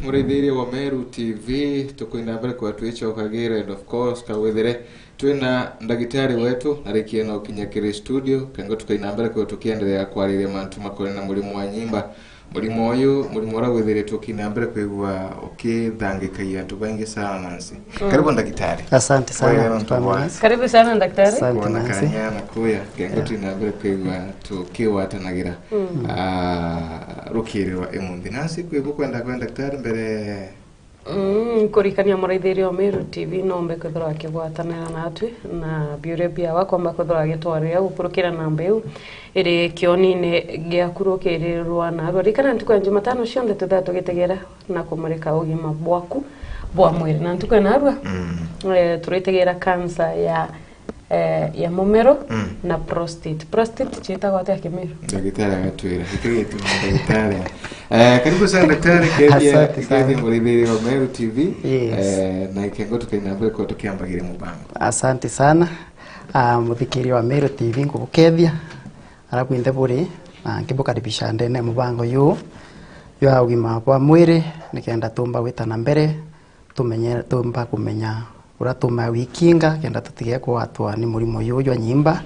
muraidhiri wa Meru TV tukwenda mbere kwa tuicho kagere, and of course kawethere twina ndagitari wetu narikie na ukinyakire studio kango tukaina mbere kwa tukiendelea kwariria mantu makore na mulimu wa nyimba. Mulimu uyu mulimu ora wethere tukina mbere kwigwa ukithangikaia antu baingi sana Nancy. Karibu ndagitari. Asante sana. Karibu sana daktari. Asante Nancy. Na kuya kango tuina mbere kwigwa tukiwatanagira rukirwa emundi Nancy kwigwa kwenda daktari mbere kurikania muraithiri wa Meru TV nombe kwithira akigwatanira natwe na biure bia wakomba kwithira agitwarira gupurukira na mbeu iri kionine gia kurukirirwa na rikana ntuko Jumatano cionde tuthatu gitegera na kumurika ugima bwaku bwa mwiri na ntuko narwa turitegera cancer ya mumero na prostate chita kwa tia Kimeru. Daktari agatwira hikitu daktari. Karibu sana daktari kedi murithiri wa Meru TV. Na ikengo tukaina mbere kwa tukiambagire mubango. Asante sana. Muthikiri wa Meru TV ngukethia arabu inde buri ngibukaribisha ndene mubango yu ya ugima bwa mwiri nikenda tumba witana mbere tumba kumenya uratuma wikinga kenda tutige kwatwa ni murimo yuyu wa nyimba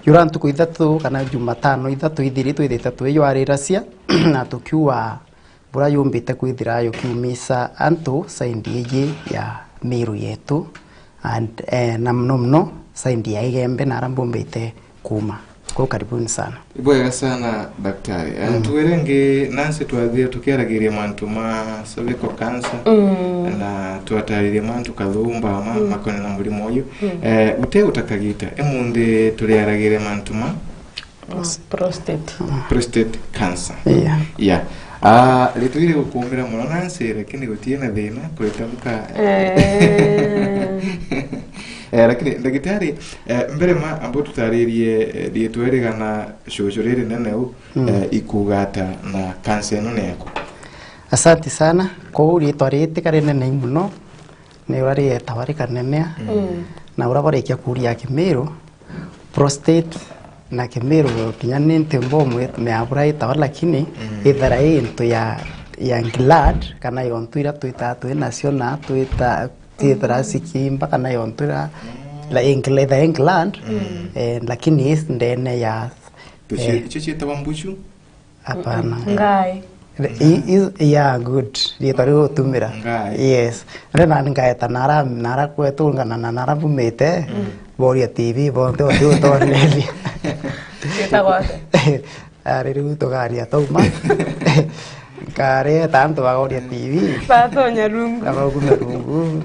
yurantu ku ithatu kana Jumatano ithatu ithiri twithita twiywariracia na tukiwa bura yumbite kwithira yo kiumisa antu saindi iji ya Meru yetu and na mno saindi ya Igembe na Rambumbite kuma. Kwa karibuni sana. Ibwega sana daktari. Tuwerenge Nancy twathire tukiaragiria mantu ma cervical cancer na twataririe mantu kathumba makone na murimo uyu. Ute utakagita emunde turiaragiria mantu ma prostate cancer. Yeah. Litwire gukumira muno Nancy lakini gutie na thina kuritamka. Lakini daktari mbere ma ambo tutaririe rietwerigana shojorere neneu ikugata na cancer no neko. Asante sana ko uri twarite kare nene muno ne wari etawari kanene na urabarekia kuria Kimeru prostate na Kimeru kinyane ntembo me abura etawari lakini ithara into ya gland kana yontuira tuitatu national tuita titrasi kimba kana yontura la England lakini is ndene ya chichi tabambuchu hapana ngai yeah good yetaro tumira yes rena ngai tanara kwetu ngana nara bumete boria TV bonde to leli yetagwate ariru to garia toma kare tanto bagoria TV pato nyarungu rungu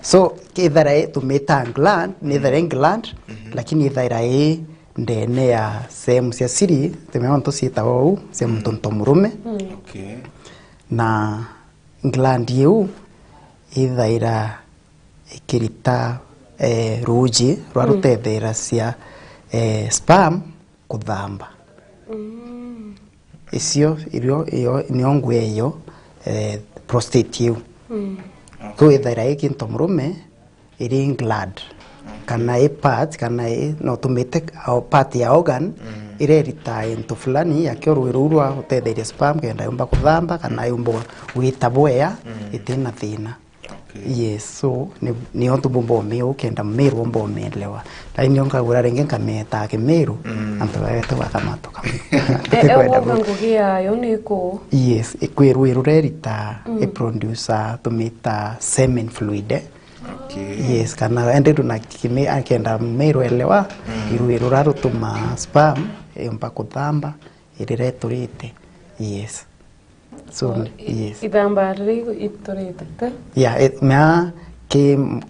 so kidhara tumeta gland nidhara gland lakini idhara ndene ya sehemu cia siri tumeona tusita wao sehemu tontomurume okay na gland yu idhaira ikirita ruji rwarutethera cia sperm kuthamba isio iyo niongwe iyo prostate yu ko idhaira ikintomurume iri gland kana part kana no tumete au part ya organ irerita into fulani ya kyorwirurwa utetheria sperm kenda yumba kuthamba kana yumba witabwea itina thina. Yes, so ni onto bombo meu kenda Meru bombo melewa lakini onka gura renge kameta Kimeru anto baeto bakamato ewa mangugia yoniko yes ikweru rerita producer tumita semen fluid yes kana ende tuna kime akenda Meru elewa iru rarutuma sperm yumba kuthamba irireturite yes so yes idamba rigo itorete mea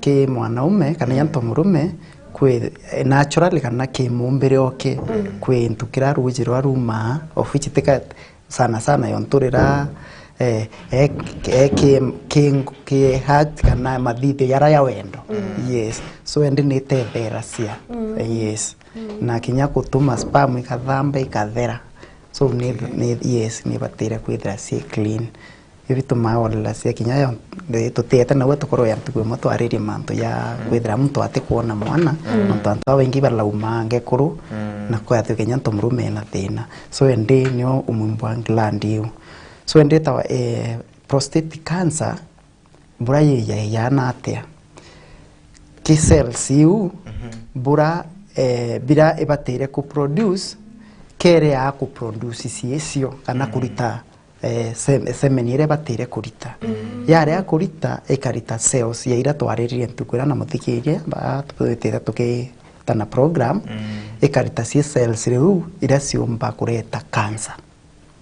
ke mwanaume kana yantomurume kwe naturally kana ke mumbere oke kwe ntukira rujiro ruma ofichitika sana yonturira ke hat kana madhite yara ya wendo yes so ende nitethera cia yes na kinya kutuma sperm ikathamba ikathera so yes ni batira kwithira cia clean ibitu maola cia kinya tutete na wetu koro ya tukwe moto ariri manto ya kwithira muntu ate kuona mwana muntu antu abengi balauma ngekuru na kwa tu kenya ntomurume na thina so ende nio umumbwa gland yu so endeta prostate cancer bura ya natea ki cells yu bura bira ebatere ku produce kere ya ku produce siesio kana kurita semenire batere kurita yare ya kurita ekarita cells ya ira twariririe ntukwira na muthikirie ba tupetera tuke tana program ekarita sie cells reu ira ciumba kureta cancer.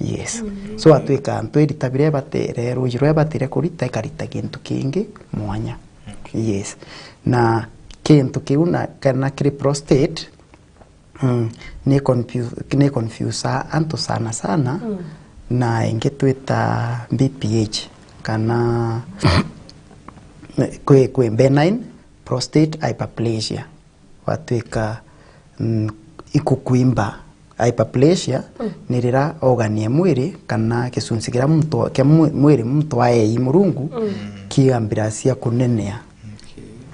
Yes. So atuika antu iritabire batere rujiro batere kurita ekarita kintu kingi mwanya. Yes. Na kintu kiuna kana kiri prostate ne confuse antu sana na ingetwita BPH kana kwe benign prostate hyperplasia watuika ikukuimba hyperplasia nirira ogania mwiri kana kisunsigira muntu ke mwiri muntu aye murungu kiambira cia kunenea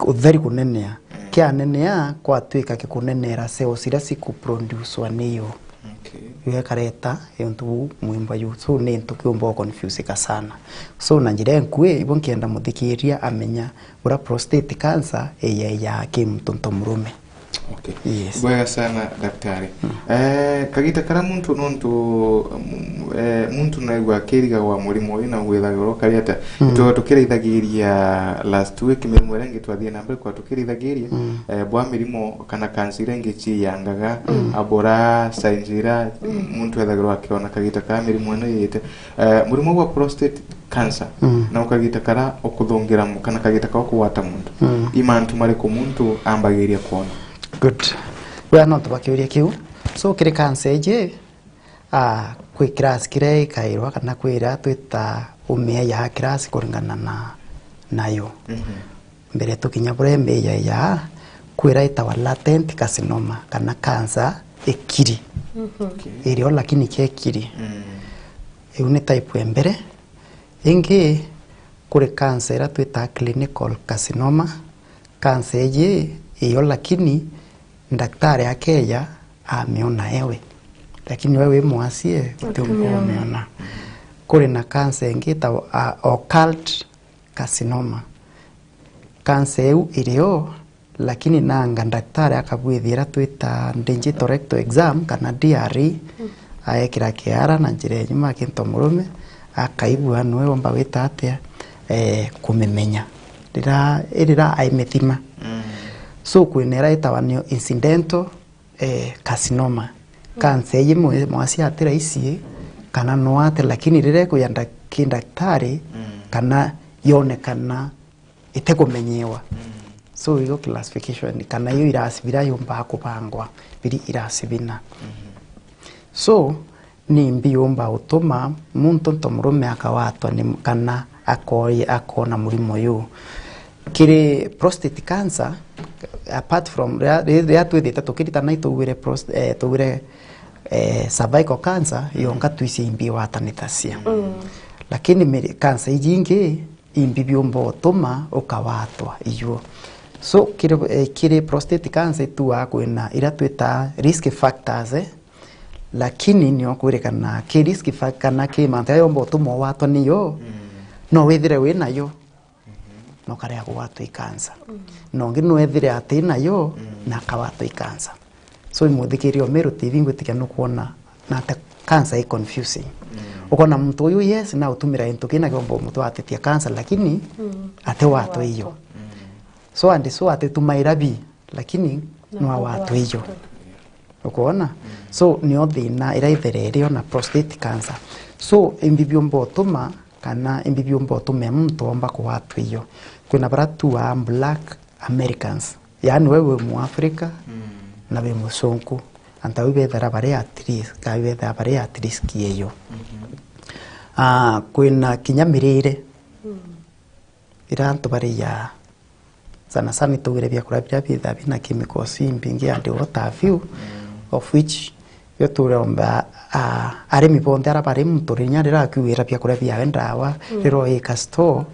utheri kunenea kia nenea kwa twika kikunenera cells ira cikuproduce niyo yue kareta yontu mwimba yu so ne ntukiumba confuse ka sana so na njira nkwe ibon kienda muthikiria amenya ura prostate cancer ya kimtonto murume. Okay. Yes. Bwega sana daktari. Kagita kara muntu nontu muntu naigwa kiriga wa murimo ina gwithagiro kariata tukirithagiria last week mirimo rengi twathie nambe kwa tukirithagiria bwa mirimo kana cancer rengi chi yangaga abora sainjira muntu ethagiro akiona kagita kara mirimo ino yite murimo wa prostate cancer na ukagita kara okuthongira kana kagita ka okuwata muntu imantu mari ku muntu ambagiria kuona. Good. We are not bakiuria kiu. So kire cancer je kwi class kire kairwa kana kwira twita umea ya class kuringana nayo. Mbere tukinya burembe ya kwira itawa latent carcinoma kana cancer ekiri. Irio lakini kekiri. Une type ya mbere. Ingi kure cancer twita clinical carcinoma. Cancer je iyo lakini daktari akeya ameona ewe lakini wewe mwasie umeona kule na cancer ngita occult carcinoma cancer ilio lakini nanga daktari akabwithira twita digital rectal exam kana DRE ayekira kiara na njire nyuma kinto murume akaibua nwe omba wita atia kumemenya rira aimethima so kwenera itawanio incidental carcinoma cancer yimwe mwasi atira ici kana no ate lakini rire kuyanda kindaktari kana yone kana itekomenyewa so iyo classification kana yo irasibira yomba kupangwa biri irasibina so ni mbiyomba utoma muntu ntomurume akawatwa ni kana akona murimo yo kire prostate cancer apart from rea twithita tukirita na itugire cervical cancer yonga twisi imbi watanitasia lakini cancer ijingi imbi byombo toma ukawatwa iyo so kire prostate cancer tu akwena ira twita risk factors lakini nyo kurekana ki risk factor kana ki manta yombo toma watwa niyo no withire wina yo no kare agwatwa cancer no ngino ethire atina yo na kawatwa cancer so imuthikirio Meru TV ngutikia no kuona na ta cancer i confusing ukona mtu uyu yes na utumira into kina gombo mtu atetia cancer lakini ate watwa iyo so andi so ate tumairabi lakini no watwa iyo ukona so ni othina ira itherere na prostate cancer so imbibyombo tuma kana imbibyombo tume mtu omba kuwatwa iyo kuna baratu wa black Americans yani wewe mu Africa na we musonku anta we bethara bare atris ka we bethara bare atris kiyo kuna kinyamirire irantu bare ya sana sana tugire bya kurabira bitha bina chemicals impingi and what have you of which yo turomba aremi bonde ara bare muturinya rira kwira bya kurabia ndawa riro ikasto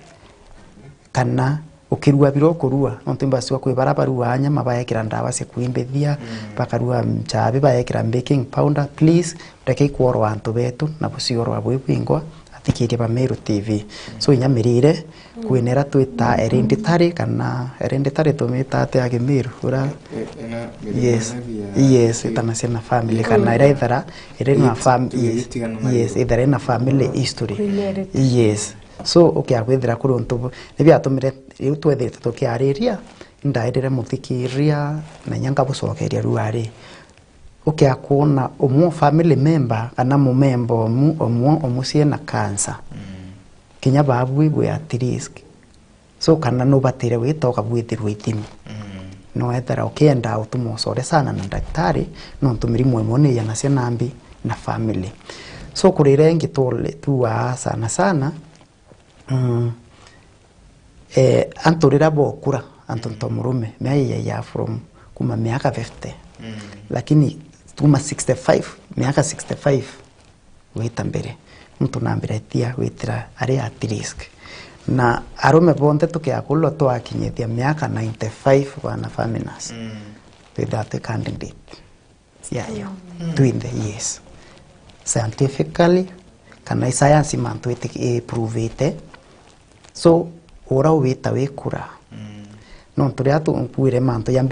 kana ukirua biro kurua nontimba siwa kwibara barua nyama bayekira ndawa cia kuimbithia bakarua mchabe bayekira baking powder please reke kworo antu betu na bucioro abwibingwa thikiria ba Meru TV so inyamirire kwinera twita hereditary kana hereditary tumita ate age Meru ura yes international family kana iraithara irena family yes irena family history yes so ukiagwithira kuri untu nibiatumire riu twethite tukiariria ndairire muthikiria na nyanga bucokeria ruari ukiakuna umu family member kana mu member omu ciena cancer kinya babu bwe at risk so kana no batire witoka bwithirwe itimi no etera ukienda utumusore sana na daktari no ntumirimu imone yana cianambi na family so kurire ngitole tuwa sana anturira bokura antonto murume meya from kuma miaka 50 lakini tuma 65 miaka 65 wita mbere mtu nambira tia witira ari at risk na arume bonde tukiakulwa twakinyithia miaka 95 wana faminas with that candidate yayo twinde yes scientifically kana science mantu prove so ora wita wekura no turia tu nkuire mantu ya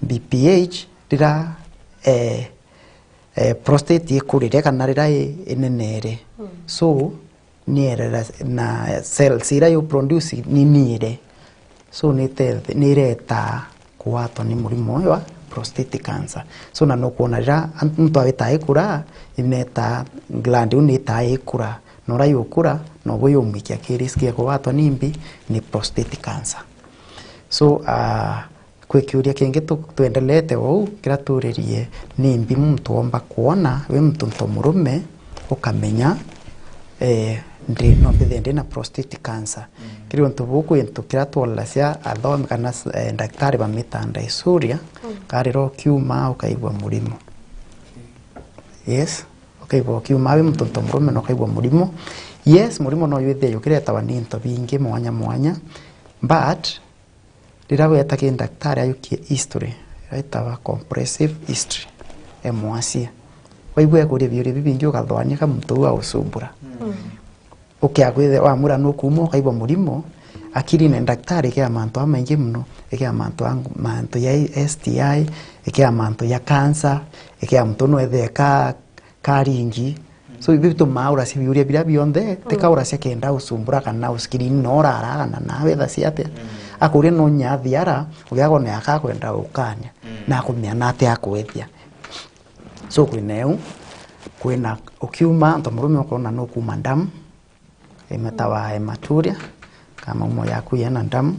BPH dira prostate ikurire kana rira inenere so niere na cells ira you produce ni nire so nireta kuato ni murimo wa prostate cancer so na no kuona rira mtu awita ikura ineta gland unita ikura nora yukura no boyo mwikia kiriski ya kuato nimbi ni prostate cancer so kwikiuria kingi tuendelete wau kira turirie nimbi mtu omba kuona we mtu murume ukamenya ndi no bithende na prostate cancer kiri onto buku into kira twola cia athome kana daktari ba mitanda isuria kariro kiuma ukaigwa murimo yes ukaigwa kiuma we mtu murume no kaigwa murimo yes murimo no yuthe yukireta waninto bingi mwanya but rira weta ki daktari ayukie history raitawa comprehensive history emwasia waigwe kuri biuri bibingi ugathwania ka mtu wa usumbura ukiagwithe wa mura no kumo kaibwa murimo akiri ne daktari ke amanto amaingi muno eke amanto ya STI eke amanto ya cancer eke amanto no etheka karingi so ibitu maura si biuri bila bionde tekaura cia kenda usumbura kana uskiri nora araga na wetha ciate akuri no nyathiara ugiago ne akakwenda ukanya na kumia nate akwethia so kwineu kwina ukiuma ntomurume ukona no kuma ndamu ematawa hematuria kama umo yaku yana ndamu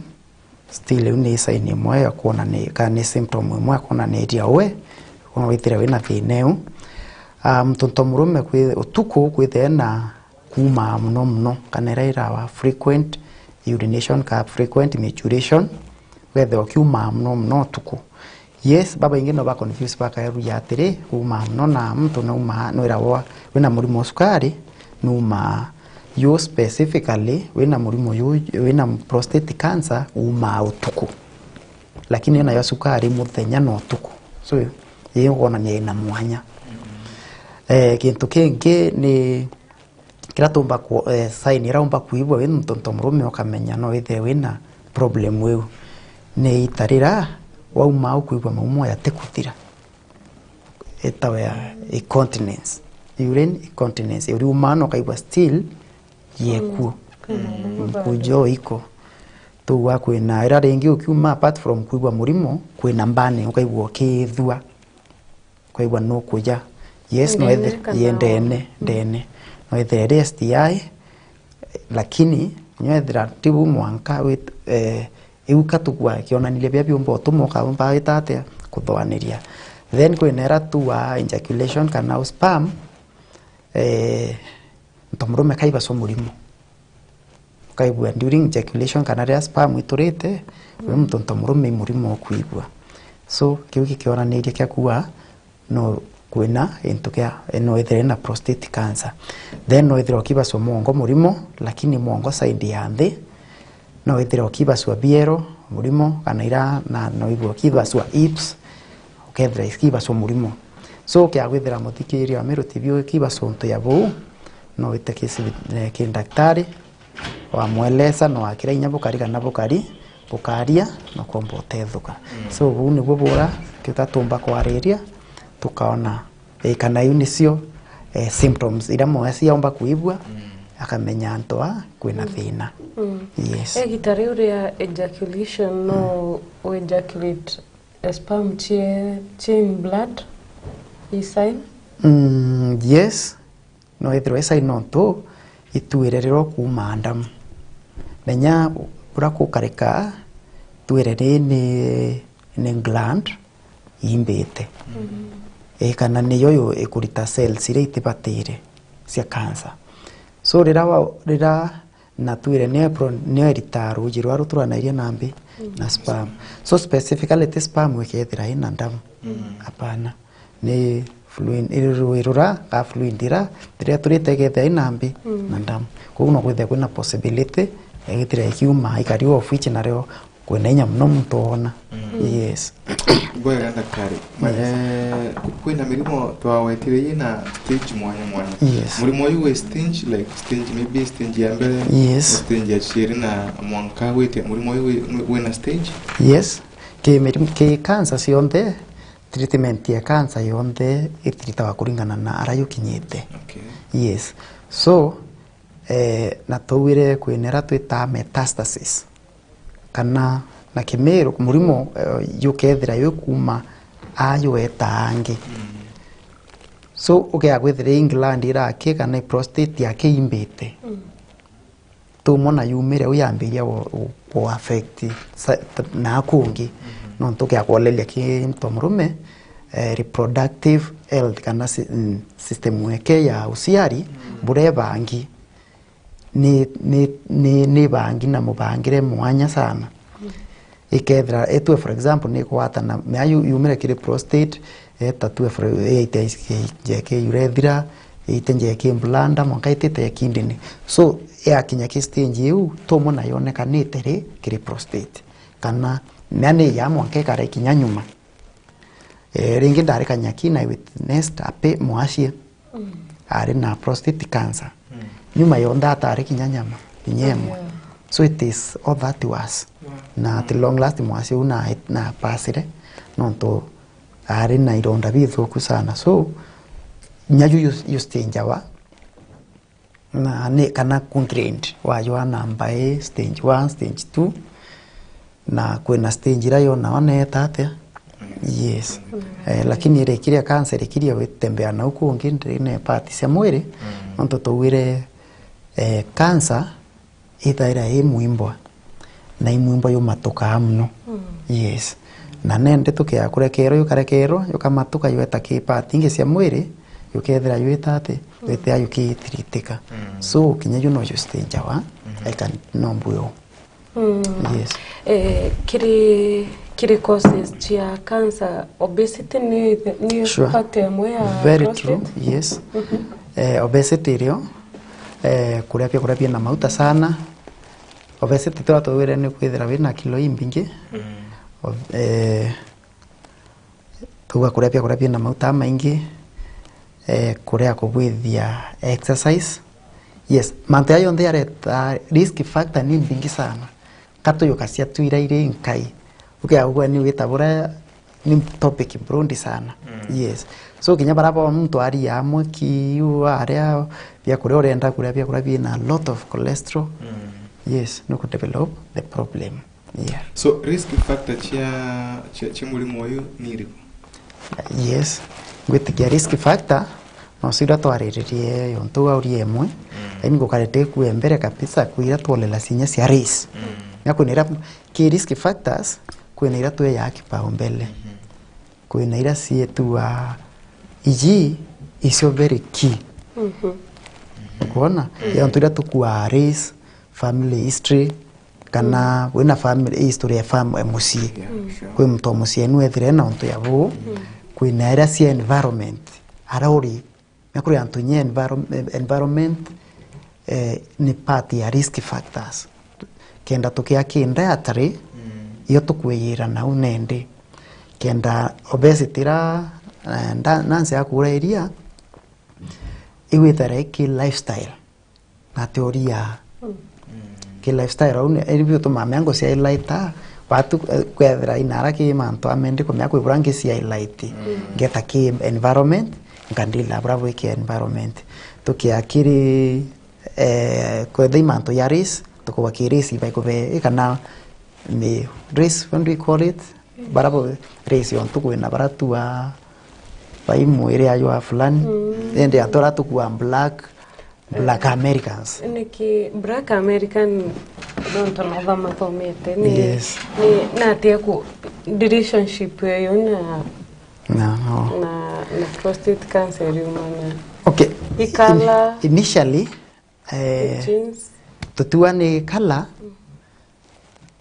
still une sign imwe ya kuona ni kana symptom imwe kuona ni dia we kuona witira wina thineu mtontomurume kwi utuku kwithena kuma muno kana raira wa frequent urination ka frequent maturation whether okiuma muno tuku yes baba ingino ba confuse baka yaru yatire kuma muno na mtu no uma no irawa wina murimo sukari numa you specifically wina murimo wina prostate cancer uma utuku lakini na sukari muthenya no tuku so yegona ni ina mwanya kintu kingi ni kira tumba ku sign iraumba kuibwa we mtonto murume ukamenya no ithe wina problem weu ni itarira wa uma kuibwa maumo ya tekuthira etawe incontinence urine incontinence uri umano kaibwa still yeku kujo iko tuwa kwina ira ringi ukiuma apart from kuibwa murimo kwina mbane ukaibwa kithua kwaibwa no kuja yes no yendene no ethere STI lakini nyethira tibu mwanka with iuka tukwa kionanilia bia biombo tumoka mba itate kuthwaniria then kwinera tuwa ejaculation kana sperm ntomurume kaiba so murimo kaibwa during ejaculation kana ria sperm iturite we ntomurume murimo kuibwa so kiuki kionaniria kya kuwa no kwina intukia no ethere na prostate cancer then no ethere okiba so mongo murimo lakini mongo side ya nthi no ethere okiba so biero murimo kana ira na no ibo okiba so hips okethera ikiba so murimo so kia gwithera muthikiri wa Meru TV okiba so nto ya bu no wite ki daktari wamweleza no akira inya bukari kana bukari bukaria no kombo tethuka so ubu ni bubura tutatumba kwariria tukaona kana unicio symptoms ira mwasi yaomba kuibwa akamenya ntoa kwina thina. Yes. Gitari uria ejaculation no ejaculate sperm in blood is sign? Yes. No ithro sign no to ituirerero kuma ndamu. Nenya urako kareka tuirere ni gland imbete. Kana niyo ikurita cells ire itibatire cia cancer. So rira na tuire ne erita ruji rwa ruturana iria nambi na sperm. So specifically the sperm wekethira ina ndamu. Apana ni fluid irura ka fluidira tria turitegetha inambi na ndamu. Kuno kwethe kuna possibility egitira ikiuma ikari of which nario kwena inya muno mutona. Yes. Gwega daktari. Kwina mirimo twawetire na stage mwanya. Yes. Murimo yu stage like stage maybe stage ya mbere. Yes. Stage ya chiri na mwanka wete murimo yu wena stage? Yes. Ke cancer sionde treatment ya cancer yonde itiritawa kuringana na arayo kinyete. Okay. Yes. So na towire kwinera twita metastasis. Kana na kimero murimo yukethira yukuma ayo etangi. So ukegwethira gland irake kana prostate yake imbete. Tumona yumire uyambiria wo affect na kungi. No ntoke akolelia ki mtomurume reproductive health kana system weke ya usiari bure bangi ni bangi na mubangire mwanya sana. Ikethra etwe for example ni kwatana me yumire kiri prostate etatwe for jeke urethra itenjeke blanda monkaitete ya kidney. So yakinya ki stage yu tomona yonekanite ri kiri prostate kana nani ya mwanke kare kinyanyuma ringi ndari kanyaki na witnessed ape mwashie ari na prostate cancer nyuma yonda atari kinyanyama inyemo. So it is all that was na at long last mwashie na pasire nonto ari na ironda bithuku sana. So nyaju yustinjawa na ne kana constrained wa yo namba stage 1 stage 2 na kwena stage rayo naona etate. Yes. Lakini ile kiria cancer ikiria wetembea na huko nginde ne part cia mwiri nonto towire cancer ithaira muimbwa na imuimbwa yo matoka mno. Yes. Na nende tukia kurekero yukarekero yukamatuka yueta ki part ingi cia mwiri yukethira yuetate wetea yukitiritika. So kinya you know you stage wa I can nombuyo. Yes. Kiri causes chia cancer obesity ni sure. Part ya very prostate. true. Yes. Obesity rio kurapia na mauta sana. Obesity twatowire ni kwithira wina kilo imbingi. Tuga kurapia na mauta maingi. Kurea kubwithia exercise. Yes, mante ayo ndere risk factor ni mbingi sana. Kato yokasia tuira ire nkai. Ukiagwa ni witabura ni topic brondi sana. Yes. So kinya baraba mtu ari amwe kiu area bya kure orenda kure bya kure na lot of cholesterol. Yes, no could develop the problem. Yeah. So risk factor chia mulimo yu ni yes. With the risk factor no sira twariririe yonto auri emwe eni gokarete ku embere kabisa kuira tolela sinya cia race nyakunira ki risk factors kuenera tu ya kipaumbele kuenera sietu iji isio very key kuona yonto tukua race family history kana wena family history ya family musie kwe mtu musie nu ethire na onto yabo kuenera cia environment arauri nakuri antunye environment ni part ya risk factors kenda tukia kinda atari iyo tukwira na unende kenda obesity ra nanse akura iria iwethere ki lifestyle na teoria ki lifestyle au elivyo to mamengo si highlight watu kwethira inara ki manto amende komya kwiburangi si highlight geta ki environment ngandila bravo ki environment tukiakiri kwetha imanto ya race tukubakirisi by kube kana ni race when we call it barabo race on tukwena baratua bai mwere ayo fulani ende atora tukua black Americans niki black American don't know mathomete ni yes. ni na tieko relationship yo na prostate cancer humana okay ikala initially genes tutua ni kala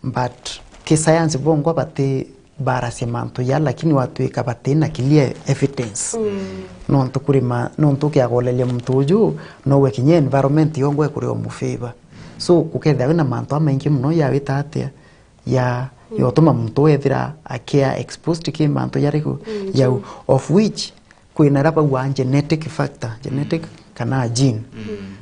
but ki science bongo bate barasi manto ya lakini watu ikabate na clear evidence non tukurima non tukiagolele mtuju no wekinye environment yongwe kuri omufeva so kuketha na manto amaingi muno ya witate ya yotuma muntu ethira akia exposed ki manto yariko ya of which kwina rapa wa genetic factor genetic kana gene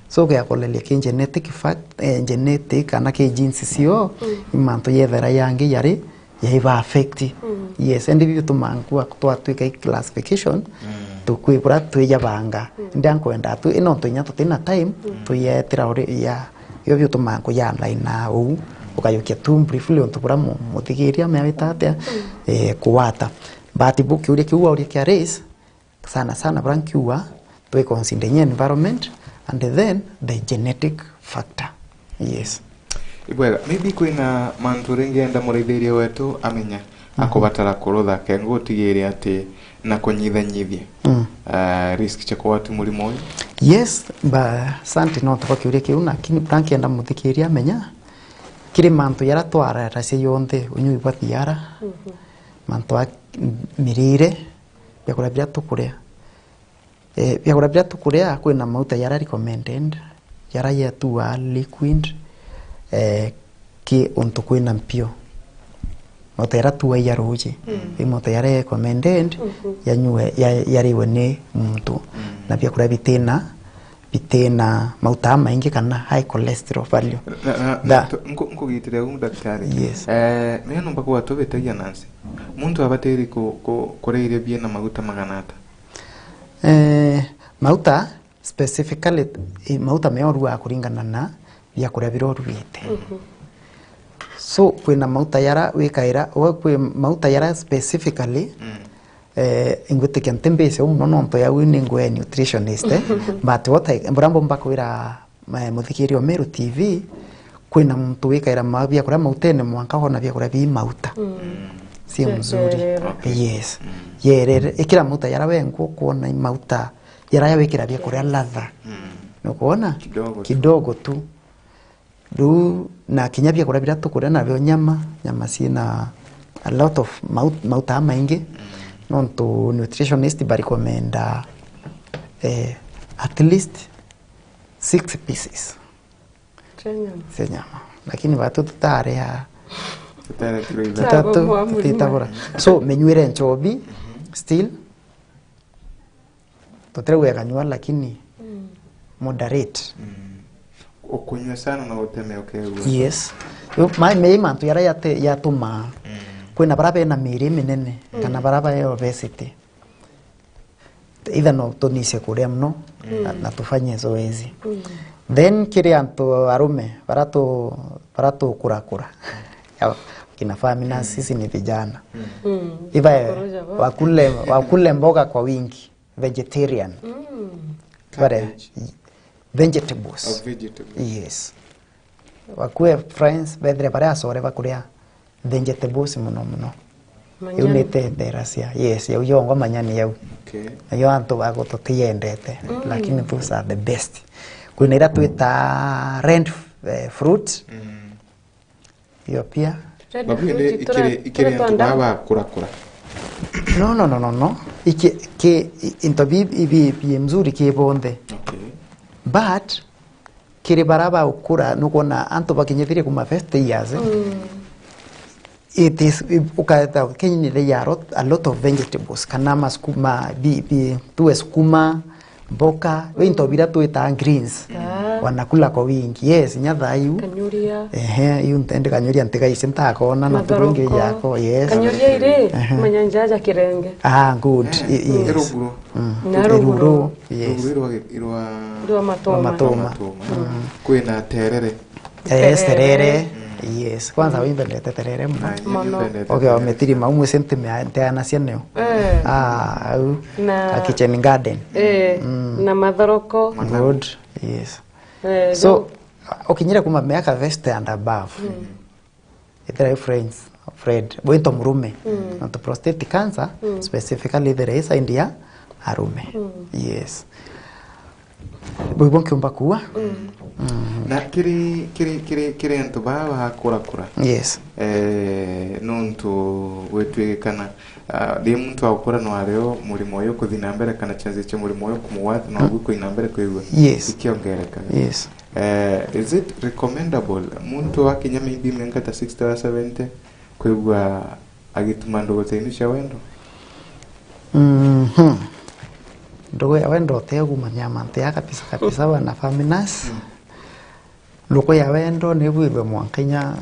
so kaya kolele ki genetic fact genetic kana ki genes sio manto yethira yangi yari yaiva affect yes and if to manku to twika classification to kwibura tweja banga ndanko enda tu ino to nyato tina time to yetira ori ya yo to manku ya online na u ukayokia tu briefly on to bura mutigiria me abitate kuwata but book uri kiwa uri kia race sana brankiwa to consider environment and then the genetic factor yes. Ibwega maybe kwina mantu ringi enda murithiria wetu amenya akubatara kurutha kengo tigiri ati na kunyithanyithia risk cha kwatu mulimo uyu yes ba santi no tubakiuria kiu na kini branki enda muthikiria amenya kiri mantu yara twara rasi yonthe unyu ibatiara mantu mirire yakura bya tukuria yakura bya tukuria kwina mauta yara recommended yara yetu liquid ki untu kwina mpio motera tuwa ya roje motera recommended yanywe yariwe ni muntu na pia kura bitena mauta maingi kana high cholesterol value da ngugitire daktari yes me no bakwa to betagia nansi muntu abateri ko koreire bien na maguta maganata mauta specifically mauta meorua kuringana na ya kurabiro ruite so kwina mauta yara wikaira wa kwe mauta yara specifically ingwete kentembese umno nonto ya winning we nutritionist but what I mburambo mbakwira muthikiri wa Meru TV kwina muntu wikaira mabia kura mautene mwanka hona bia kura bi mauta si mzuri yes yerere ikira mauta yara wengo kuona mauta yara ya wikira bia kura ladha no kuona kidogo tu du na kinyabia kura bia tukura na byo nyama sina a lot of mauta maingi nonto nutritionist bari recommenda at least 6 pieces nyama lakini watu tutare ya tutatu so menywire nchobi still tutrewe kanywa lakini moderate okunywa sana na uteme okay yes mai mantu yara yatuma kwina baraba na miri minene kana baraba ya obesity either no tonise kuria mno na tufanye zoezi then kiri anto arume barato kurakura kina famina sisi ni vijana iva wakule mboga kwa wingi vegetarian vegetables yes wakue friends bedre para sore bakuria vegetables muno unite derasia yes ya uyongo manyani yau okay ayo anto bago totiendete lakini those are the best kunira tuita red fruit hiyo pia babinde ikire anto baba kurakura no iki into bi mzuri kibonde okay but kiri baraba ukura nukona anto bakinyethire kuma 50 years it is ukata kenyine yarot a lot of vegetables kana maskuma bi tu skuma mboka winto bila tuita greens wanakula kwa wingi. Yes, nyatha yu kanyuria yu ntende kanyuria ntega isinta kona na turungi yako. Yes, kanyuria ire manyanjaja kirenge. Good. Yes, naruguru. Yes, Irwa matoma. Kwina terere. Terere. Yes, kwanza wimbe lete terere Mono. Okay, wametiri maumu sente meana sianeo. Na kitchen garden. Na madharoko. Good. Yes. So okinyira kuma miaka vest and above. Ithera friends, Fred, wento murume. Not prostate cancer, specifically there is India arume. Yes. Boibon kiumba kuwa. Na kiri antu bawa hakura. Yes. Nuntu wetu kana ndi muntu akura no areo murimo yo kuthina mbere kana chanze cha murimo yo kumuwathi no guko ina mbere kwigwa. Yes. Ikiongereka. Yes. Is it recommendable muntu akinya maybe mengata 60 or 70 kwigwa agituma ndogo tenisha wendo? Ndogo ya wendo tegu manyama ntea kabisa wana faminas. Loko ya wendo nebwirwe mwankenya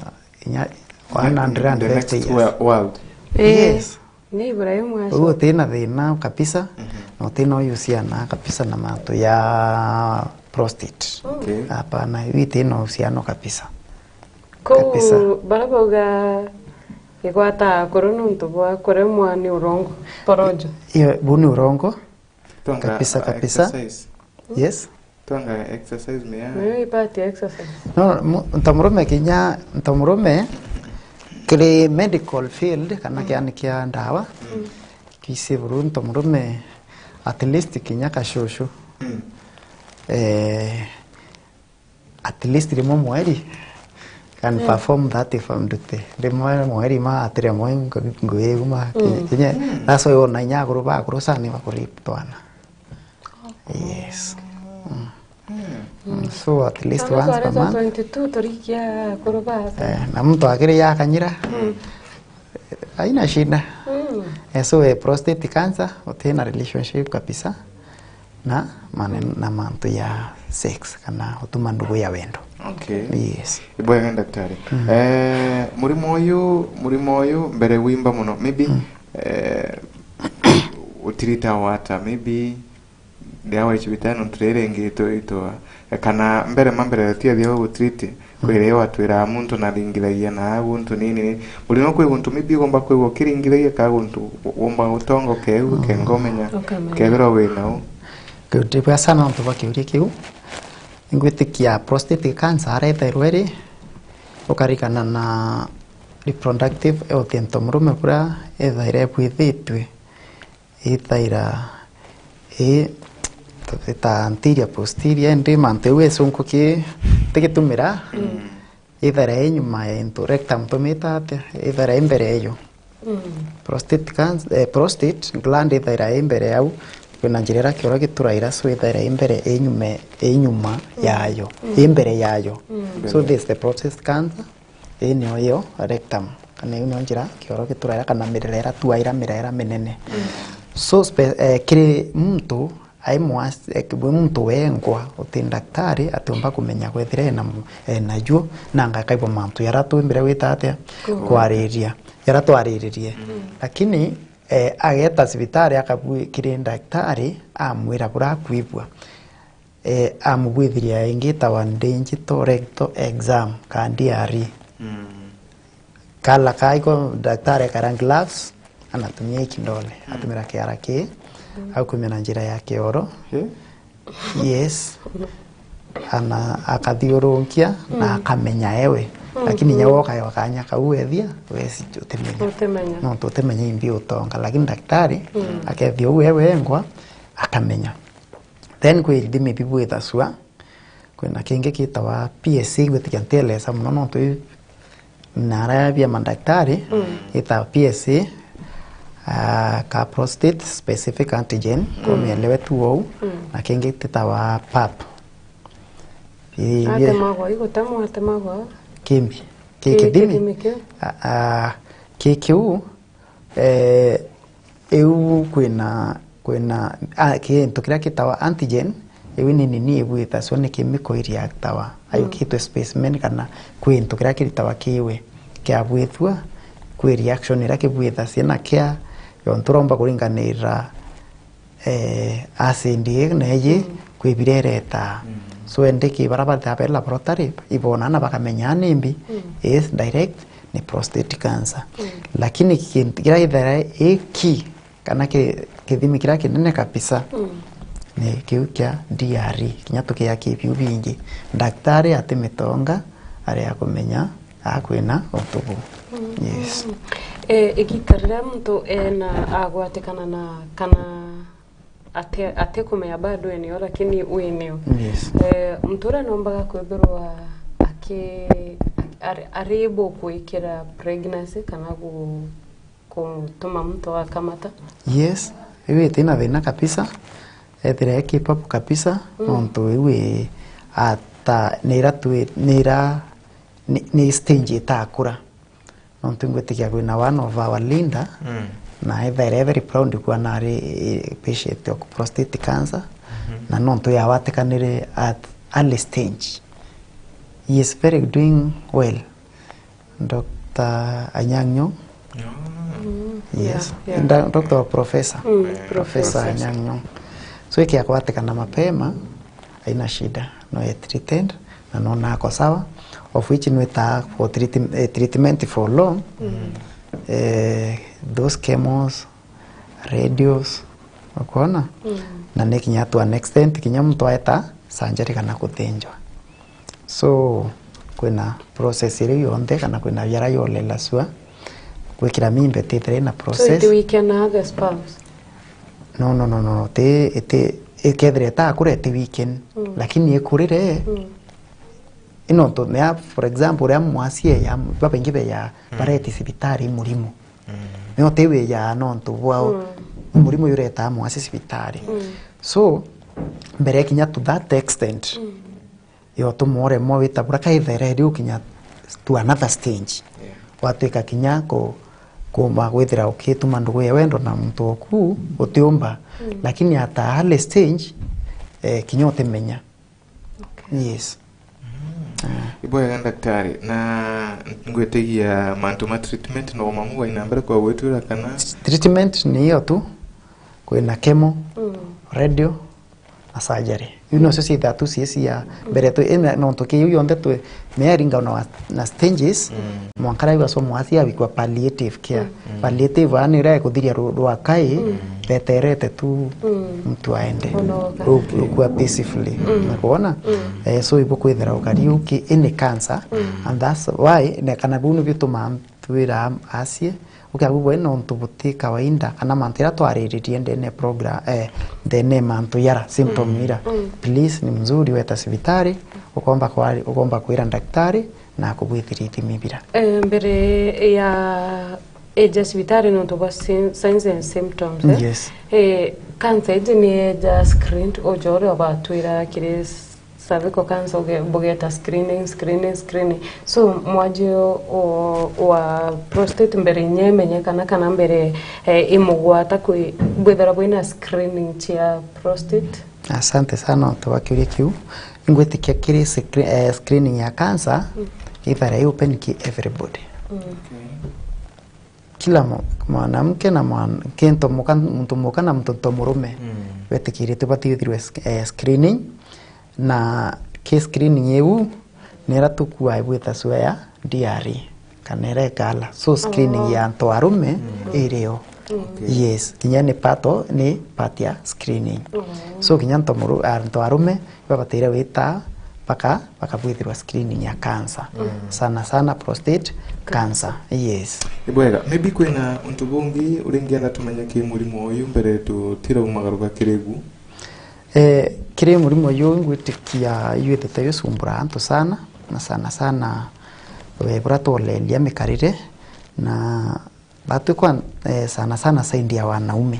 nya 150 years. World. Yes. Ni Ibrahim wa. Ugo tena thina kabisa. No tena uhusiana kabisa na mato ya prostate. Okay. Hapana, hivi tena uhusiano kabisa. Kabisa. Baraboga igwata koronu ntubwa kore mwani urongo porojo. Iyo buni urongo. Kabisa. Exercise. Yes. Tuanga exercise mea. Mimi ipati exercise. No, ntamurume kile medical field kana kiani kia ndawa. Kisi buru ntamurume at least kinya kashosho. At least limo mweri can perform that if I'm dute. Limo mweri ma atire mwe ngoye uma kinya naso yo na nya kuruba kurusani makuriptwana. Yes. So at least once per month. 22 torikia kuruba. Na mtu akiri ya kanyira. Haina shida. So prostate cancer utena relationship kabisa na mantu ya sex kana utuma ndugu ya wendo. Okay. Yes. Ibwe daktari. Murimo oyu mbere wimba muno maybe utirita wata maybe dawa ichibitano turerenge ito kana mbere mambere tia dio utriti kwelewa twira muntu naringiragia na guntu nini uri no kwibuntu maybe gomba kwego kiringiragia ka guntu womba utongo keu kengomenya kebero we nao kutipa sana mtu bakiuri kiu ingwitikia prostate cancer are thyroid ukarikana na reproductive health entomurume pura ethaire bwithitwe ithaira ta anterior posterior ndi mantewe sunko ki tegetumira ithaira inyuma into rectum tometate ithaira imbere yo prostate cancer prostate gland ithaira imbere au kuna njirira kioro gituraira so ithaira imbere inyuma yayo imbere yayo so this the prostate cancer enyo yo rectum kana ino njira kioro gituraira kana mirera tuaira mirera menene so kiri mtu aimwa muntu wengwa utindaktari atumba kumenya kwethire na juo nanga kaibo mantu yaratu mbere witate kwariria yaratu ariririe lakini ageta sibitari akabwi kire daktari amwira bura kwibwa amugwithiria ingita wandenji to recto exam kandi ari kala kaiko daktari karang gloves anatumia kindole atumira kiarake au kumena njira ya kioro yes ana akathiurunkia na akamenya ewe lakini nyawoka yakanya kauethia wesi utemenya no tutemenya imbi utonga lakini daktari akethio wewe engwa akamenya then kwe dimi pibu etaswa kwena kinge kitawa PSC gwetikanteles amno no tu nara bia mandaktari ita PSC ka prostate specific antigen komielewe tuo na kingi titawa pap atemago igotamo atemago kimbi kikidimi kikiu eu kwina kintu kiria kitawa antigen iwi nini igwita so ni chemical react tawa ayo kitwe specimen kana kwintu kiria kiritawa kiwe kia bwithwa kwi reaction ira kibwitha ciana kia yonturomba kuringanira acid neji kwibirereta so endeki barabata pe laboratory ibona na bakamenya nimbi is direct ni prostate cancer lakini kira idhara eki kana kithimi kira kinene kabisa ni kiu kia DRE kinyato kia kipiu bingi daktari atimitonga ari akumenya akwina utubu yes ikikarira mtu na agwatikana na kana ate kumenya bado eneo lakini ueneo yes mtura nombaga kwithirwa aribo kuikira pregnancy kana kutuma mtu akamata yes iwe tena thina kabisa ethire keep kabisa mtu iwe ata ni stage itakura mtu ngwetikia kwina one of our Linda na very proud kuwa na patient of prostate cancer na nonto ya watekanire at early stage. He is very doing well. Dr. Anyang'o. Yes. Yeah. Dr. Professor. Professor Anyang'o. So iki akwatekana mapema haina shida. No treated na no nako sawa. Of which we for treatment for long. Those chemos, radios, ukona na nekinya to an extent kinya mtu aeta surgery kana kuthenjwa. So kwina process iri yonde kana kwina yara yolela swa kwikira mimbe tetere na process. So we can have the spouse. No te ekedre ta kurete weekend lakini ekurire ino to me for example ya mwasie ya baba ngibe ya bareti sibitari murimo no tewe ya nonto wao murimo yureta mwasi sibitari so mbere kinya to that extent yo to more mo wita buraka ithere ri ukinya to another stage wateka kinya ko magwethira ukituma ndugu ya wendo na mtu oku utiumba lakini ata hale stage kinyote menya yes. Iboya daktari na ngwetegia mantuma treatment no mamu inambere kwa wetu kana treatment ni hiyo tu kwina chemo radio na surgery sisi tatu sisi ya bereto no toke yonde tu mearinga na stages mwankara iwa so mwasi abikwa palliative care palliative ani ra kuthiria rwa kai beterete tu mtu aende kwa peacefully unaona so ibo kwithera ukariuki in cancer and that's why ne kana bunu bituma twira asie ukabuwe no ntubuti kawaida kana mantira twariririe ndene program ndene mantu yara symptom ira please ni mzuri weta sibitari ukomba kwira daktari na kubwithiriti mibira mbere ya sibitari no tuba signs and symptoms yes cancer ni just screened ojoro abatwira kiris cervical cancer bogeta screening so mwajio wa prostate mbere nyemenya kana mbere imugwata kwithera bwina screening chia prostate. Asante sana tuwakiuria kiu ngwetikia kiri screening ya cancer ithara open ki everybody kila mwanamke na mwanamke mtu muka na mtoto murume wetikiri tubatiithirwe screening na case screening yeu nera tukua ibweta swea DRE kanere kala so screening ya anto arume ireo yes kinyane pato ni patia screening so kinyanto muru anto arume babatira wita paka bwithirwa screening ya cancer sana prostate cancer yes ibwega maybe kwena untubungi uringia natumanya ki murimo uyu mbere tutira umagaruka kiregu kire murimo yo ngwitikia yuetete yosumbura anto sana na sana webura tolelia mikarire na batu kwa sana saindi ya wanaume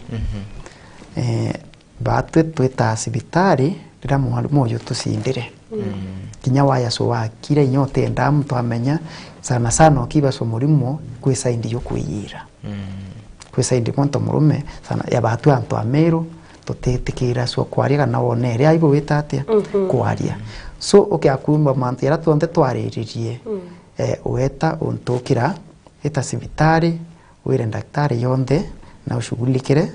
batu twita sibitari rira mwalimu yo tusindire kinya waya so wakire nyote ndamu twamenya sana okiba so murimo kwisaindi yo kwiyira kwisaindi konto murume sana ya batu anto amero tutetikira so kwaria kana wone ria ibo witatia kwaria so akumba mantu yara tuonte twariririe weta untukira ita sibitari wire daktari yonde na ushugulikire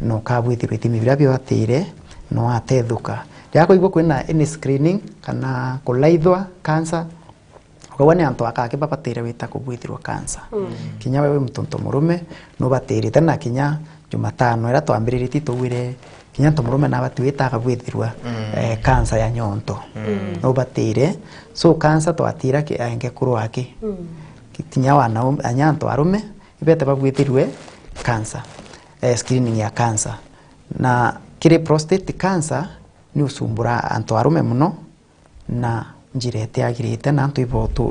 no kabwithirwe ithimi biria biotire no atethuka yako ibo kwina any screening kana kulaithwa cancer ukabone antu akake babatire wita kubwithirwa cancer kinya wewe mtonto murume no batire tena kinya Jumatano era twambiriritie tuwire kinya tumurume na bati wita kabwithirwa cancer ya nyonto no batire so cancer twatira ki ange kurwaki kinya wana anyanto arume ibete babwithirwe cancer screening ya cancer na kire prostate cancer ni usumbura antu arume muno na njirete agirite na antu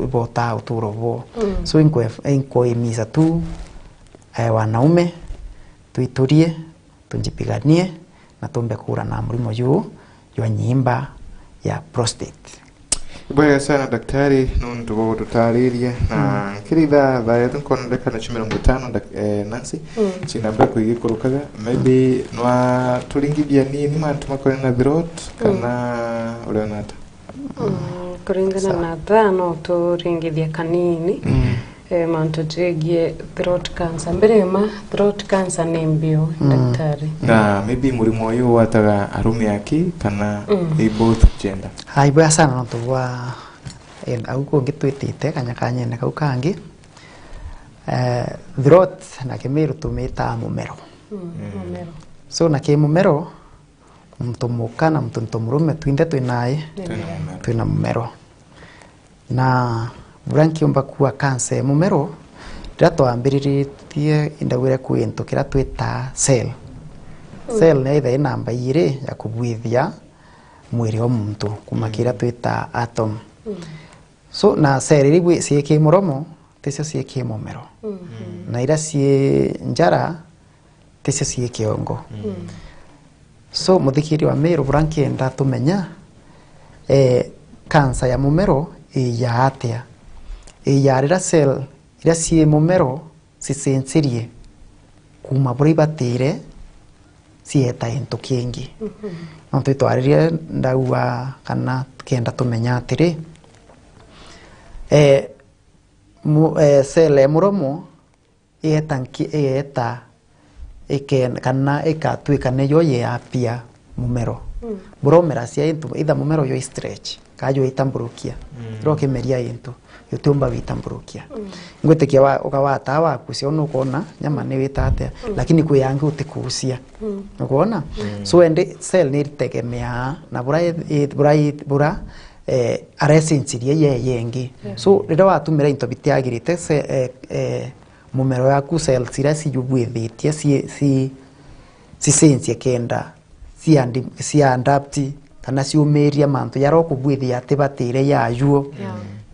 ibota uturobo so inko imisa tu wanaume tuiturie tunjipiganie na tumbe kura na murimo yu nyimba ya prostate. Bwana sana daktari nundu tutaririe na kiritha yetu konde kana 15 Nancy chinamba kuigikurukaga maybe nwa turingithia nini mantu makore na throat kana uleonata kuringana na thano turingithia kanini mantu jegie throat cancer mbirema throat cancer ni mbio daktari na maybe murimo uyu wataga arume aki kana both gender haibwa sana no tuwa au kongitwitite kanya kanyene kau kangi throat na kimiru tumita mumero so na kimumero mtu mukana mtu murume twinde twinaye twina mumero na buranki umba kuwa cancer mumero twambiriritie indawire kwintu kira twita cell ne ithe namba ire ya kubwithia mwiri wa muntu kumakira twita atom so na cell iri cieke muromo ticio cieke mumero na ira cie njara ticio cieke ongo so muthikiri wa mero buranki enda tumenya cancer ya mumero ya atia yarira cell ira cie mumero cisensirie kuma buri batire cieta into kingi no twitwaririe ndaua kana kenda tumenya atiri cell muromo eta kana ikatwika neyo yapia mumero buromera cia into itha mumero yo stretch kajo itamburukia roke meria into yotumba witamburukia ngwetekia ukawata waku cio nukona nyama ni witate lakini kwi yangi utikusia ukona so ende cell ni tegemea na bura aresensirie yengi so rira watumira into bitiagirite mumero yaku cell sira siyubwithitie si sensie kenda si adapti kana ciumiria mantu yarokubwithia atibatire yajuo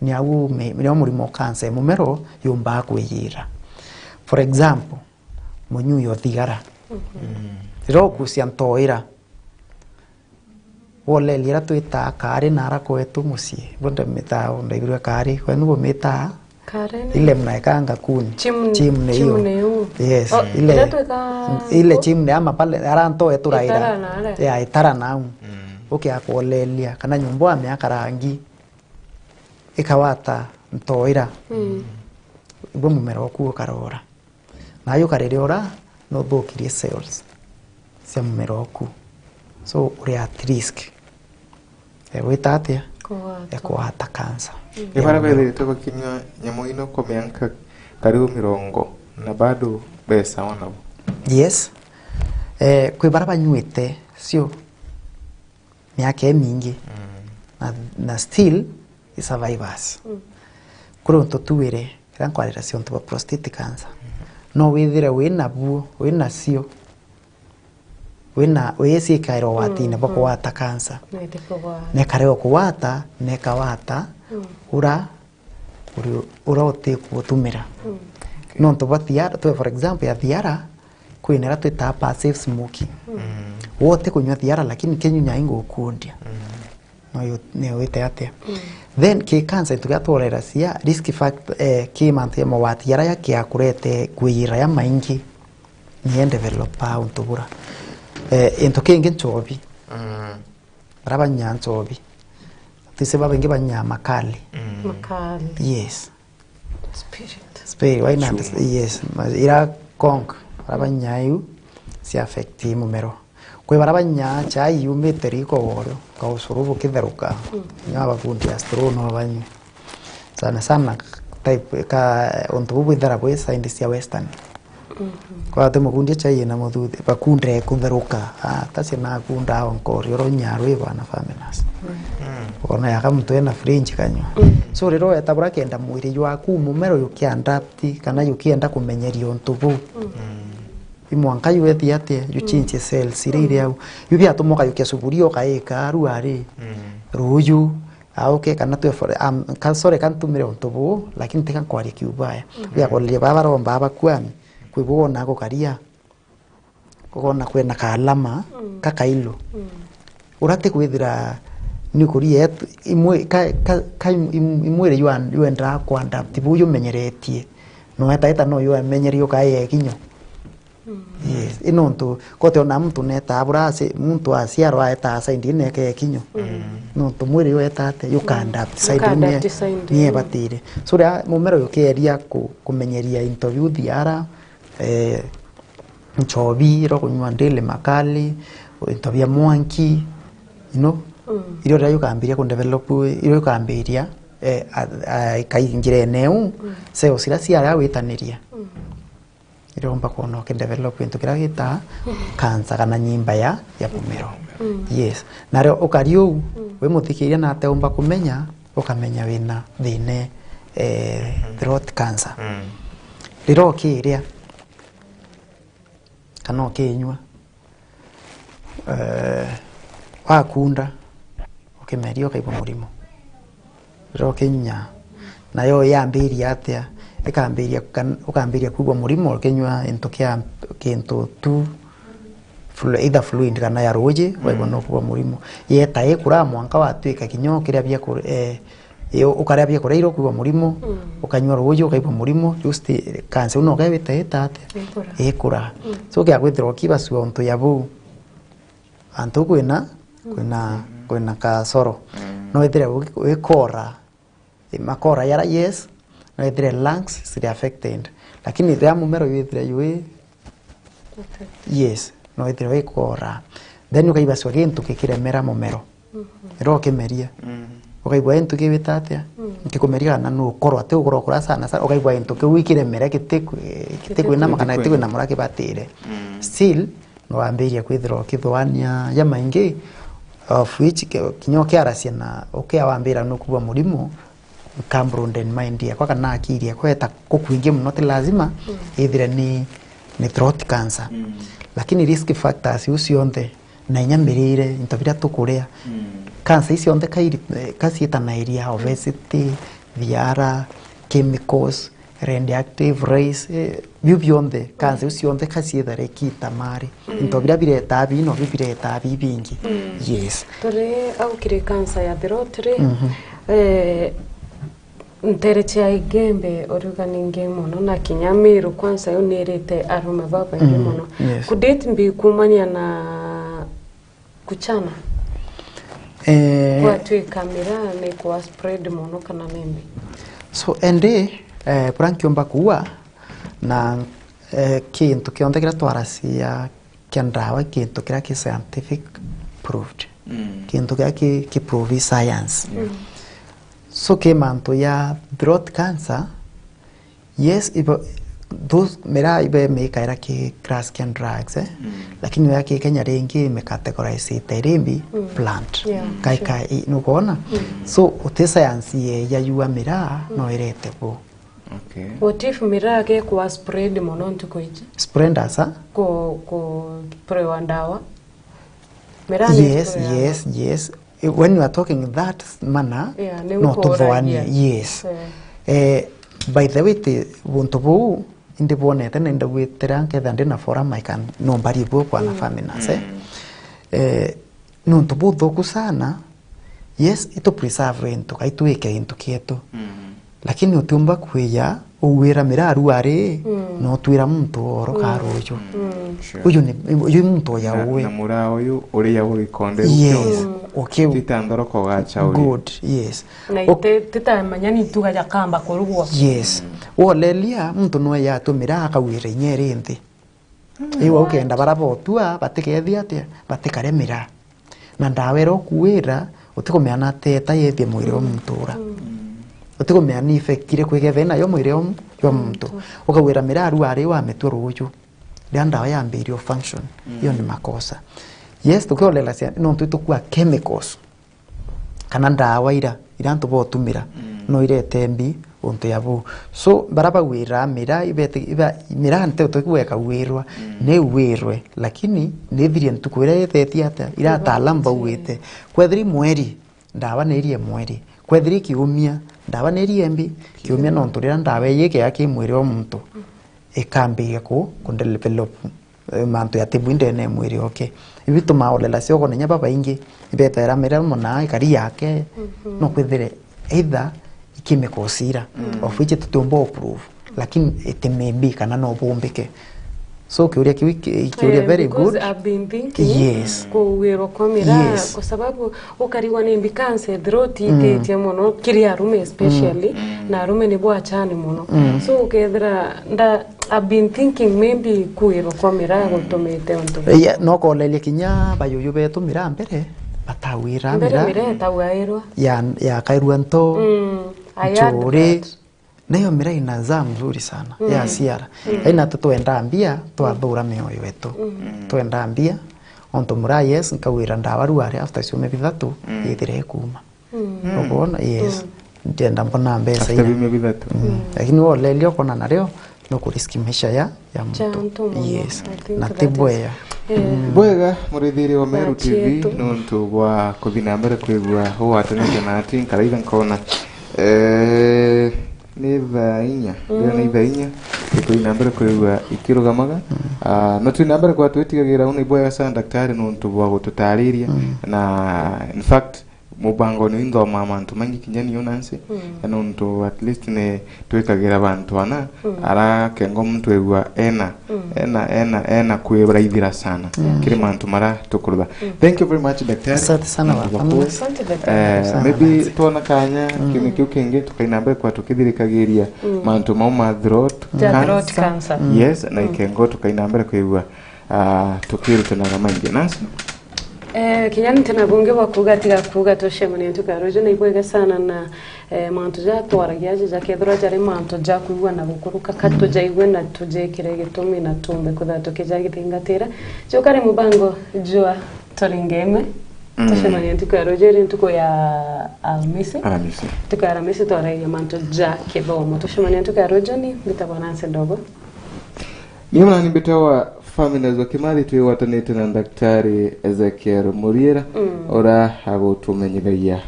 ni au ni murimo cancer mumero yumba kwiyira for example munyuyo thigara roku cia ntoira wole lira twita kari nara kwetu mucie bonde meta ondaigirwe kari kwenu meta ile mnaekanga kuni chimne hiyo yes ile chimne ama pale aranto eturaira ya itara nau akolelia kana nyumbo ameaka rangi ikawata ntoira ibo mumero ku karora nayo kareriora no thukirie cells cia mumero ku so uri at risk witatia kuhata cancer ibara bele to kinywa nyamo ino kwa miaka karibu 20 na bado besa wana yes kwi bara banyuite sio miaka mingi na still survivors kuro tutuire ran kwarira cio ntu prostate cancer no withire wina buo wina cio wina wesi kairo watine bako wata cancer ne kareo kuwata ne kawata ura ote kutumira no ntu batiara to for example ya thiara kwinera twita passive smoking wote kunywa thiara lakini kenyunya ingo kundia no ne wete atia then ke cancer tugatolera cia risk factor ke manthe mawati yara yake akurete kwira ya maingi ni develop untubura into kingi nchobi baraba nyanchobi tise baba ngi banya makali yes spirit why not yes ira kong baraba nyayu si affecti mumero kwe baraba nya cha yumete riko woro ka usuruvu kitheruka nyaba fundi astrono banyu sana type ka ontubu ithara bwe side cia western kwa te mukundi cha yena muthuthi bakundre kutheruka tasi na kunda onkori ro nyarwe bana families ona ya kamtu ena fringe kanyo so rero etabura kenda mwiri yaku mumero yukiandapt kana yukienda kumenyeria ontubu imwanka yuethi ate you change cells ire au yubi atomoka yukisuburio kaeka ruari ruju auke kana tu kansore kantumire ontubu lakini tekan kwari kiubaya ya kolie baba romba abakwani kwibona ko karia kokona kwena kalama kakailo urate kwithira ni kurie imwe imwere yuenda kwanda tibu yumenyeretie no eta no yumenyerio kae kinyo yes inonto kote ona mtu neta aburase mtu asiaro eta side neke kinyo no to mwere yo eta te yukanda side ni batire so ya mumero yokeria kumenyeria interview diara nchobi ro kunywa ndele makali interview mwanki iro rayo kambiria ku develop iro kambiria kaingire neu seo sira cia witaniria iromba kono ke develop into kira gita kansa kana nyimba ya mumero yes nare okario we muthikiria na ate umba kumenya ukamenya wina thine throat cancer riro kiria kana kinywa wakunda ukimerio kaibo murimo riro kinya nayo yambiria atia ukambiria kubwa murimo kenywa entokea kento tu either fluid kana ya roje waibono kubwa murimo yeta ekura mwanka watwika kinyo kiria bya ukaria bya kureiro kubwa murimo ukanywa roje ukaibo murimo just kanse uno gabita etate ekura so kya kwithiro kibasu onto yabu anto kwena kasoro no ethira ekora makora yara yes no ethira lungs siri affected lakini ithira mumero yethira yue yes no ethira ekora then ukaibaswa kintu kikiremera mumero ero kemeria ukaibwa into kibitate kikumeria na no korwa te ukora sana ukaibwa into kiwikiremera kitekwe na makana kitekwe na murake batire still no ambiria kwithira kithwania ya maingi of which kinyoke arasia na wambira no kubwa murimo kambrunden mind ya kwa kana akiri kwa eta kukwinge muno te lazima ithire ni throat cancer lakini risk factors usionte na nyambirire intabira tukurea cancer isionte kasieta na area obesity viara chemicals radioactive rays bibionde cancer usionte kasieta rekita mari intabira bireta bino bibireta bibingi yes tore au kire cancer ya throat nterecha igembe oruganinge mono na kinyamiru kwanza yonerete arume baba nge mono kudate mbi kumanya na kuchana kwa tu kamera ne kwa spread mono kana mimi so ende prankiomba kuwa na kintu kionde kira twarasia kendawa kintu kira ki scientific proved kintu kira ki prove science so que manto ya throat cancer yes those mera ibe me kaira ki crash can drugs lakini yake Kenya rengi me categorize terembi plant kai no kona so uti science ye ya yua mera no erete bo okay what if mera ke kwa spread mononto koije spread asa ko prewandawa mera yes when you are talking that manner no to voania yes by the way te wontobu inde boneta nenda wetran ke dande na fora maikan no bari bo kwa na famina no to budo kusana yes ito preserve into kaituike into kieto lakini utumba kuya uwera miraru are no twira muntu oro karojo uyu ni muntu ya we na mura uyu uri ya uri konde yes okay titandoro ko gacha uri good yes na ite titamanya ni tuga ya kamba korugwa yes olelia muntu no ya tumira akawire nyere nthi iwa ukenda barabotua batikethia atia batikaremira na ndawero kuwira utikomeana teta yethie mwire wa mtura utikomeana ifekire kwigethena nayo mwire wa mtu ukawira miraru ari wa metu ruju ndawa yambirio function hiyo ni makosa yes tukiolela cia no tutukua chemicals kana ndawa ira ntu botumira no irete mbi untu yabu so baraba wira mira ibete mira nte utokuweka wirwa ne wirwe lakini ne thirie ntukwira yethetia ata ira talamba wite kwethiri mweri ndawa ne irie mweri kwethiri kiumia ndawa ne irie mbi kiumia no nturira ndawa yeke yake mwiri wa muntu ikambiga ku develop mantu ya tibwinde ne mwiri okay ibituma olela cio ko nenya baba ingi ibetera mira mona ikari yake no kwethire either chemicals of which tutumbo proof lakini it may be kana no bombeke so kiuria very good I've been thinking yes kuwiro komira kwa sababu ukariwa ni mbi cancer throat itetie muno kiria rume especially na rume ni bwa chani muno so ukethira I've been thinking maybe kuwiro komira gutumite untu no ko lelia kinya bayoyo betu mira mbere batawira mira tawirwa ya kairwa nto chore nayo mira inaza mzuri sana ya siara aina tuenda ambia twathura mioyo wetu twenda ambia onto mura yes nkawira ndawaru ari after ciume bithatu yithire kuma ubona yes ndenda mbona mbesa ina bime bithatu lakini wole leo kona nario no kuriski maisha ya mtu yes na tibwea bwega muridhiri wa Meru TV nuntu wa kuthina mbere kwigua ho atanete na ati nkaraitha nkona ni thainya ni thainya ikuina mbere kwigua ikirugamaga no twina mbere kwa twitigagira una bwega sana daktari nuntu wa gututariria na in fact mubango ni ndo mama ntumanyi kinyani yonanse nuntu at least ne twikagira bantu ana ara kengo mtu egwa ena kweburaithira sana kiri mantu mara tukurwa thank you very much daktari asante sana asante daktari maybe tuona kanya kimi kiukenge tukaina mbere kwa tukithirikagiria mantu mauma throat cancer yes na ikengo tukaina mbere kwigwa tukirutanaga maingi nansi kinyani tena bunge wakuga tiga kuga toshemani tukaroje na ibwega sana na mantu ja twaragiaje ja kethura jari mantu ja kuigwa na gukuruka katu ja igwe na tuje kirege tumi na tumbe kuthato kija githingatira jokare mubango jua toringeme toshemani tukaroje rintuko ya almisi tukaramisi twaragia mantu ja kebomo toshemani tukaroje ni bitabonanse ndogo niona ni bitawa families wa Kimathi twiwatanite na daktari Ezekiel Muriera ora agutumenyithagia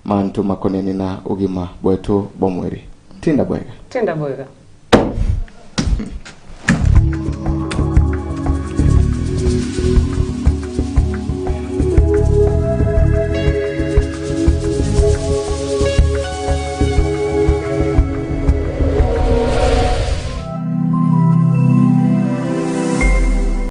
mantu makoneni na ugima bwetu bomweri tinda bwega